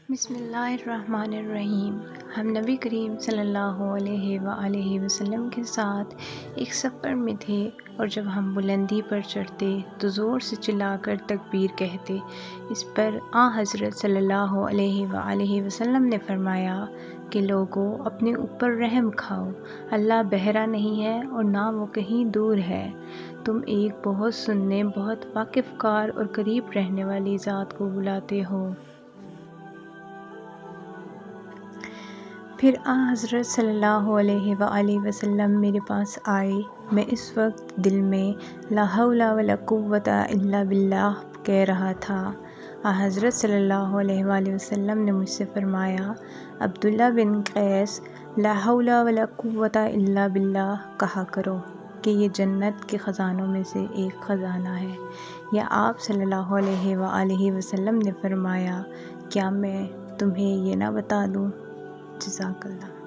بسم اللہ الرحمن الرحیم۔ ہم نبی کریم صلی اللہ علیہ وآلہ وسلم کے ساتھ ایک سفر میں تھے، اور جب ہم بلندی پر چڑھتے تو زور سے چلا کر تکبیر کہتے۔ اس پر حضرت صلی اللہ علیہ وآلہ وسلم نے فرمایا کہ لوگو، اپنے اوپر رحم کھاؤ، اللہ بہرا نہیں ہے اور نہ وہ کہیں دور ہے۔ تم ایک بہت سننے، بہت واقف کار اور قریب رہنے والی ذات کو بلاتے ہو۔ پھر حضرت صلی اللہ علیہ وآلہ وسلم میرے پاس آئے۔ میں اس وقت دل میں لا حول ولا قوۃ الا باللہ کہہ رہا تھا۔ حضرت صلی اللہ علیہ وآلہ وسلم نے مجھ سے فرمایا، عبداللہ بن قیس، لا حول ولا قوۃ الا باللہ کہا کرو کہ یہ جنت کے خزانوں میں سے ایک خزانہ ہے۔ یا آپ صلی اللہ علیہ وآلہ وسلم نے فرمایا، کیا میں تمہیں یہ نہ بتا دوں؟ جزاک اللہ۔